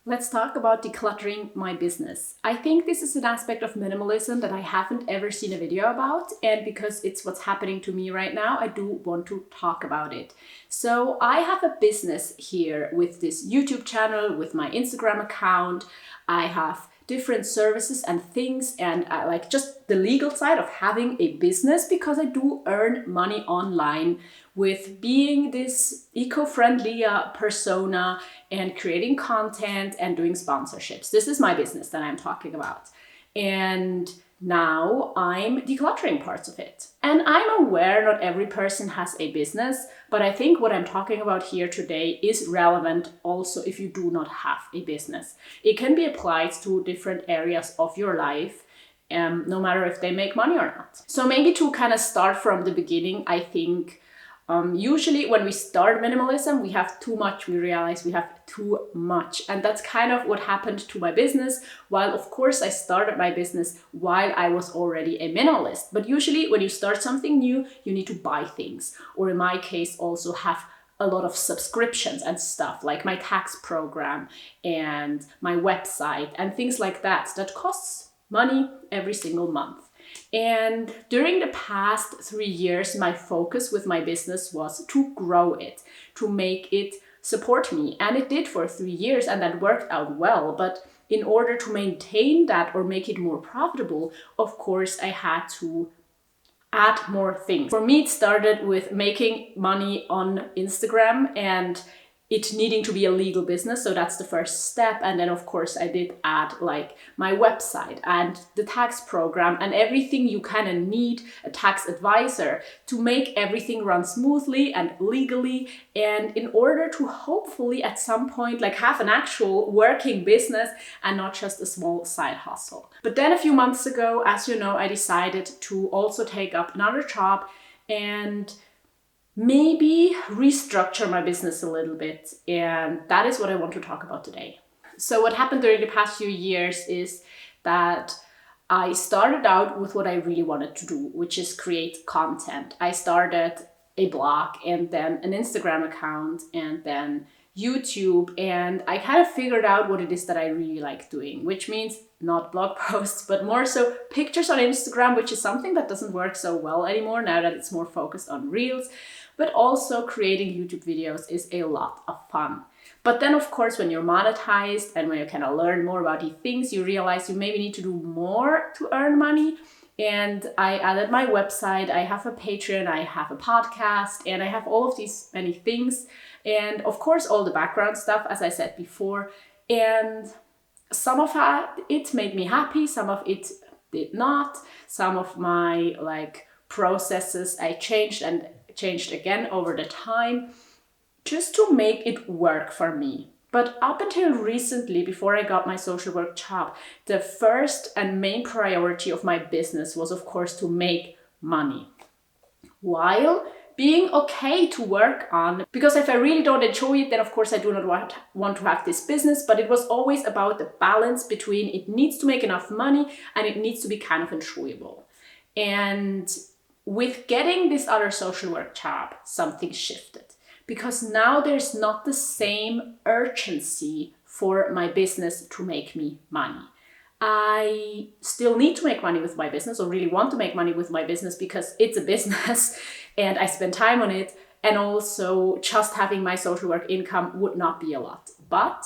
Let's talk about decluttering my business. I think this is an aspect of minimalism that I haven't ever seen a video about, and because it's what's happening to me right now, I do want to talk about it. So I have a business here with this YouTube channel, with my Instagram account. I have different services and things, and I like just the legal side of having a business because I do earn money online with being this eco-friendly persona and creating content and doing sponsorships. This is my business that I'm talking about. And now I'm decluttering parts of it. And I'm aware not every person has a business, but I think what I'm talking about here today is relevant also if you do not have a business. It can be applied to different areas of your life, no matter if they make money or not. So maybe to kind of start from the beginning, I think usually when we start minimalism, we have too much. We realize we have too much. And that's kind of what happened to my business. While of course I started my business while I was already a minimalist. But usually when you start something new, you need to buy things. Or in my case, also have a lot of subscriptions and stuff like my tax program and my website and things like that costs money every single month. And during the past 3 years, my focus with my business was to grow it, to make it support me. And it did for 3 years, and that worked out well. But in order to maintain that or make it more profitable, of course, I had to add more things. For me, it started with making money on Instagram and it needing to be a legal business. So that's the first step. And then of course I did add like my website and the tax program and everything you kind of need a tax advisor to make everything run smoothly and legally. And in order to hopefully at some point like have an actual working business and not just a small side hustle. But then a few months ago, as you know, I decided to also take up another job and maybe restructure my business a little bit. And that is what I want to talk about today. So what happened during the past few years is that I started out with what I really wanted to do, which is create content. I started a blog and then an Instagram account and then YouTube, and I kind of figured out what it is that I really like doing, which means not blog posts, but more so pictures on Instagram, which is something that doesn't work so well anymore now that it's more focused on reels. But also creating YouTube videos is a lot of fun. But then of course, when you're monetized and when you kind of learn more about these things, you realize you maybe need to do more to earn money. And I added my website, I have a Patreon, I have a podcast, and I have all of these many things. And of course, all the background stuff, as I said before. And some of it made me happy, some of it did not. Some of my processes I changed and changed again over the time just to make it work for me. But up until recently, before I got my social work job, the first and main priority of my business was, of course, to make money. While being okay to work on, because if I really don't enjoy it, then of course I do not want to have this business, but it was always about the balance between it needs to make enough money and it needs to be kind of enjoyable. And with getting this other social work job, something shifted. Because now there's not the same urgency for my business to make me money. I still need to make money with my business or really want to make money with my business because it's a business and I spend time on it. And also just having my social work income would not be a lot. But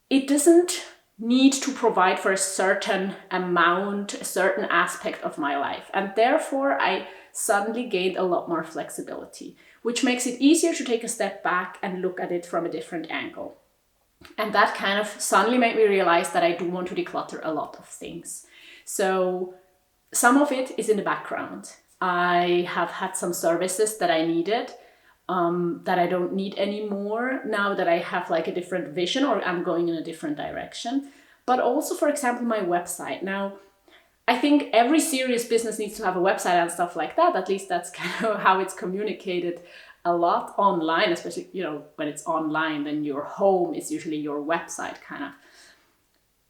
it doesn't need to provide for a certain amount, a certain aspect of my life. And therefore, I suddenly gained a lot more flexibility, which makes it easier to take a step back and look at it from a different angle. And that kind of suddenly made me realize that I do want to declutter a lot of things. So some of it is in the background. I have had some services that I needed that I don't need anymore now that I have a different vision or I'm going in a different direction. But also, for example, my website. Now, I think every serious business needs to have a website and stuff like that. At least that's kind of how it's communicated a lot online, especially, when it's online, then your home is usually your website kind of.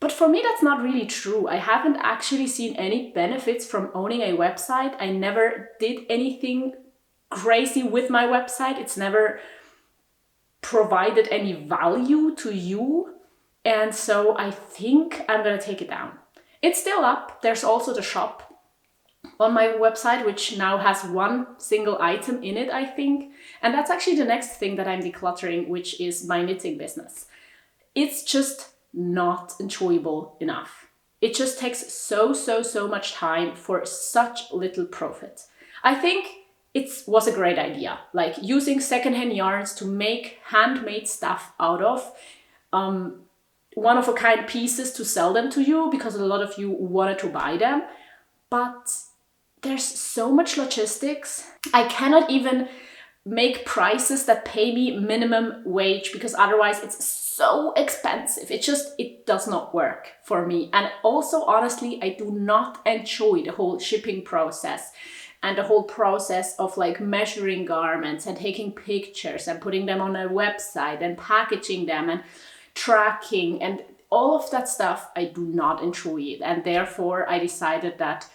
But for me, that's not really true. I haven't actually seen any benefits from owning a website. I never did anything crazy with my website. It's never provided any value to you. And so I think I'm gonna take it down. It's still up. There's also the shop on my website, which now has one single item in it, I think. And that's actually the next thing that I'm decluttering, which is my knitting business. It's just not enjoyable enough. It just takes so much time for such little profit. I think it was a great idea, like using secondhand yarns to make handmade stuff out of, one-of-a-kind pieces to sell them to you because a lot of you wanted to buy them. But there's so much logistics. I cannot even make prices that pay me minimum wage because otherwise it's so expensive. It does not work for me. And also, honestly, I do not enjoy the whole shipping process and the whole process of like measuring garments and taking pictures and putting them on a website and packaging them and tracking and all of that stuff. I do not enjoy it. And therefore I decided that,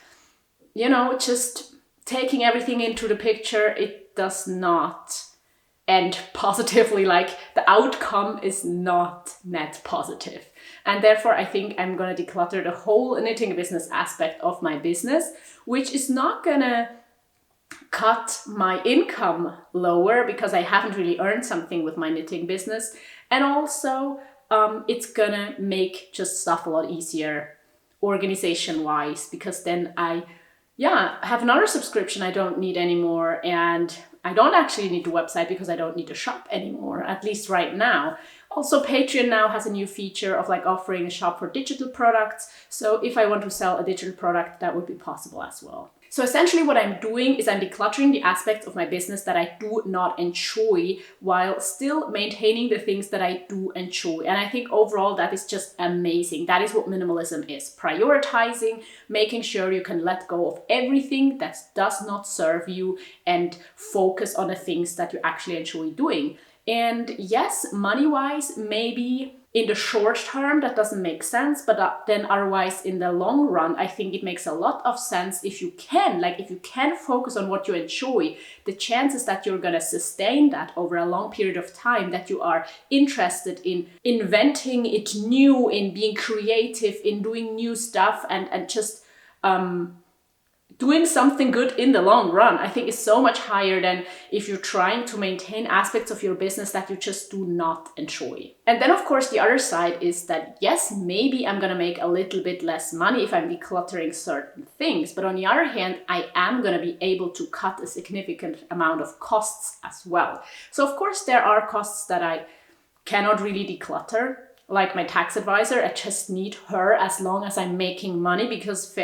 just taking everything into the picture, it does not end positively. Like the outcome is not net positive. And therefore I think I'm gonna declutter the whole knitting business aspect of my business, which is not gonna cut my income lower because I haven't really earned something with my knitting business. And also it's gonna make just stuff a lot easier organization wise, because then I have another subscription I don't need anymore, and I don't actually need the website because I don't need to shop anymore, at least right now. Also, Patreon now has a new feature of like offering a shop for digital products. So if I want to sell a digital product, that would be possible as well. So essentially what I'm doing is I'm decluttering the aspects of my business that I do not enjoy while still maintaining the things that I do enjoy. And I think overall that is just amazing. That is what minimalism is. Prioritizing, making sure you can let go of everything that does not serve you and focus on the things that you actually enjoy doing. And yes, money-wise, maybe in the short term that doesn't make sense, but then otherwise in the long run, I think it makes a lot of sense if you can focus on what you enjoy. The chances that you're gonna sustain that over a long period of time, that you are interested in inventing it new, in being creative, in doing new stuff, and just doing something good in the long run, I think is so much higher than if you're trying to maintain aspects of your business that you just do not enjoy. And then of course the other side is that yes, maybe I'm gonna make a little bit less money if I'm decluttering certain things, but on the other hand, I am gonna be able to cut a significant amount of costs as well. So of course there are costs that I cannot really declutter, like my tax advisor. I just need her as long as I'm making money, because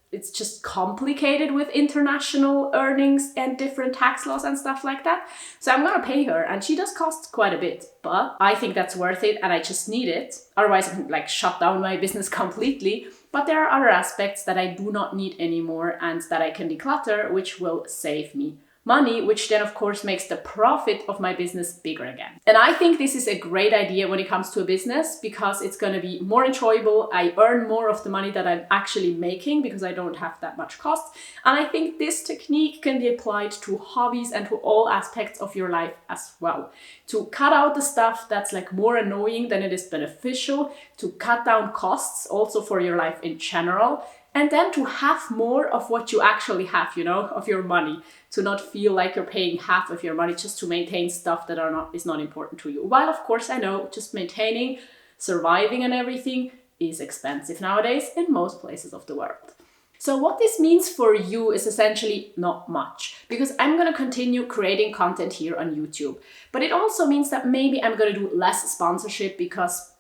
it's just complicated with international earnings and different tax laws and stuff like that. So I'm gonna pay her, and she does cost quite a bit, but I think that's worth it and I just need it. Otherwise I can like shut down my business completely. But there are other aspects that I do not need anymore and that I can declutter, which will save me money, which then of course makes the profit of my business bigger again. And I think this is a great idea when it comes to a business, because it's going to be more enjoyable. I earn more of the money that I'm actually making because I don't have that much cost. And I think this technique can be applied to hobbies and to all aspects of your life as well. To cut out the stuff that's like more annoying than it is beneficial, to cut down costs also for your life in general, and then to have more of what you actually have, of your money, to not feel like you're paying half of your money just to maintain stuff that is not important to you. While of course I know just maintaining, surviving and everything is expensive nowadays in most places of the world. So what this means for you is essentially not much, because I'm going to continue creating content here on YouTube. But it also means that maybe I'm going to do less sponsorship, because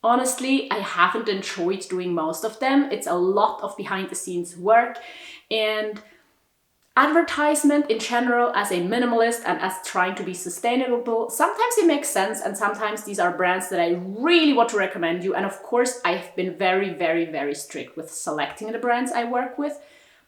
honestly, I haven't enjoyed doing most of them. It's a lot of behind the scenes work, and advertisement in general, as a minimalist and as trying to be sustainable, sometimes it makes sense, and sometimes these are brands that I really want to recommend you. And of course, I've been very strict with selecting the brands I work with.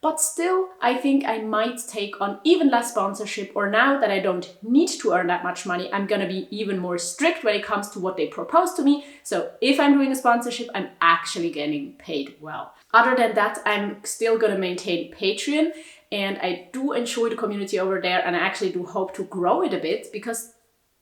But still, I think I might take on even less sponsorship, or now that I don't need to earn that much money, I'm gonna be even more strict when it comes to what they propose to me. So if I'm doing a sponsorship, I'm actually getting paid well. Other than that, I'm still gonna maintain Patreon, and I do enjoy the community over there, and I actually do hope to grow it a bit, because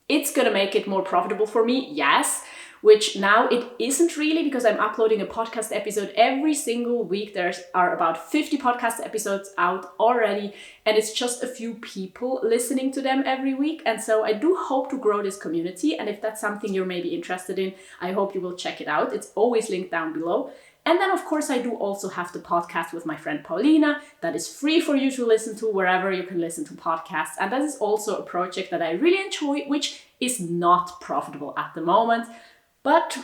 it's gonna make it more profitable for me, yes, which now it isn't really, because I'm uploading a podcast episode every single week. There are about 50 podcast episodes out already, and it's just a few people listening to them every week. And so I do hope to grow this community, and if that's something you're maybe interested in, I hope you will check it out. It's always linked down below. And then, of course, I do also have the podcast with my friend Paulina that is free for you to listen to wherever you can listen to podcasts. And that is also a project that I really enjoy, which is not profitable at the moment. But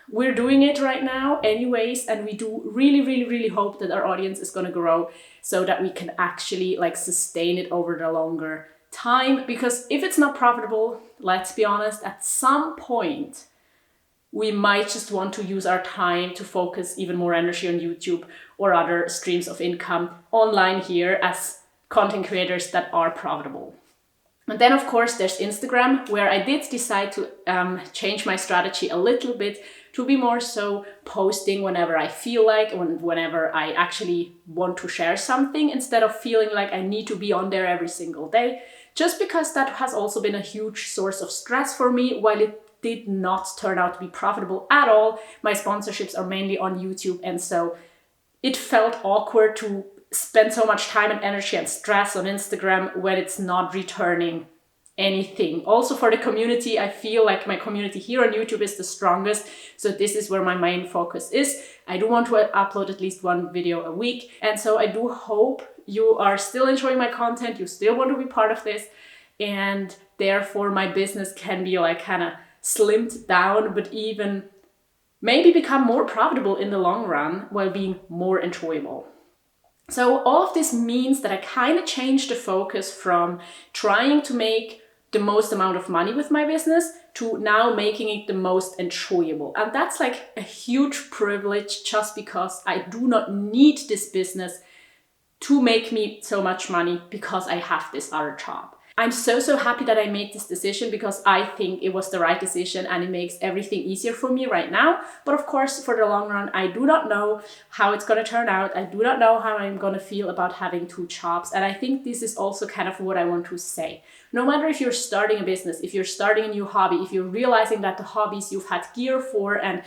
we're doing it right now anyways, and we do really hope that our audience is going to grow so that we can actually sustain it over the longer time. Because if it's not profitable, let's be honest, at some point, we might just want to use our time to focus even more energy on YouTube or other streams of income online here as content creators that are profitable. And then, of course, there's Instagram, where I did decide to change my strategy a little bit to be more so posting whenever I feel like, whenever I actually want to share something, instead of feeling like I need to be on there every single day, just because that has also been a huge source of stress for me. While it did not turn out to be profitable at all, my sponsorships are mainly on YouTube, and so it felt awkward to spend so much time and energy and stress on Instagram when it's not returning anything. Also for the community, I feel like my community here on YouTube is the strongest, so this is where my main focus is. I do want to upload at least one video a week, and so I do hope you are still enjoying my content, you still want to be part of this, and therefore my business can be kind of slimmed down, but even maybe become more profitable in the long run while being more enjoyable. So all of this means that I kind of changed the focus from trying to make the most amount of money with my business to now making it the most enjoyable. And that's a huge privilege, just because I do not need this business to make me so much money because I have this other job. I'm so happy that I made this decision, because I think it was the right decision and it makes everything easier for me right now. But of course, for the long run, I do not know how it's going to turn out. I do not know how I'm going to feel about having two jobs. And I think this is also kind of what I want to say. No matter if you're starting a business, if you're starting a new hobby, if you're realizing that the hobbies you've had gear for and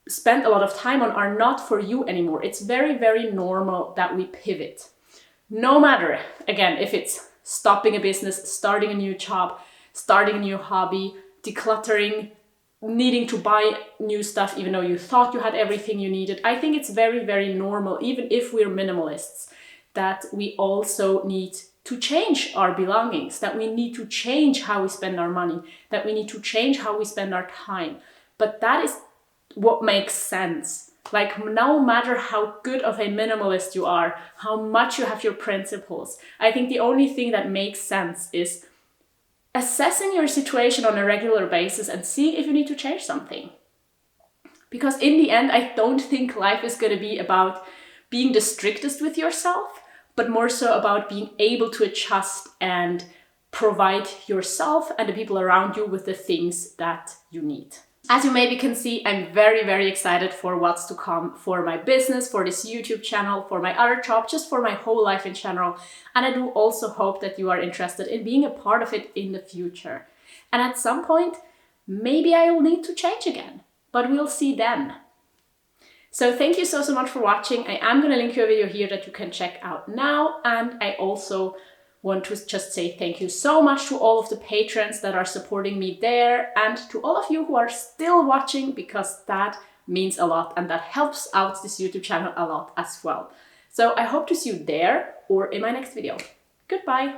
spent a lot of time on are not for you anymore, it's very normal that we pivot. No matter, again, if it's stopping a business, starting a new job, starting a new hobby, decluttering, needing to buy new stuff even though you thought you had everything you needed. I think it's very normal, even if we're minimalists, that we also need to change our belongings, that we need to change how we spend our money, that we need to change how we spend our time. But that is what makes sense. No matter how good of a minimalist you are, how much you have your principles, I think the only thing that makes sense is assessing your situation on a regular basis and seeing if you need to change something. Because in the end, I don't think life is going to be about being the strictest with yourself, but more so about being able to adjust and provide yourself and the people around you with the things that you need. As you maybe can see, I'm very excited for what's to come for my business, for this YouTube channel, for my other job, just for my whole life in general. And I do also hope that you are interested in being a part of it in the future. And at some point, maybe I will need to change again, but we'll see then. So thank you so much for watching. I am going to link you a video here that you can check out now. And I also want to just say thank you so much to all of the patrons that are supporting me there, and to all of you who are still watching, because that means a lot and that helps out this YouTube channel a lot as well. So I hope to see you there or in my next video. Goodbye!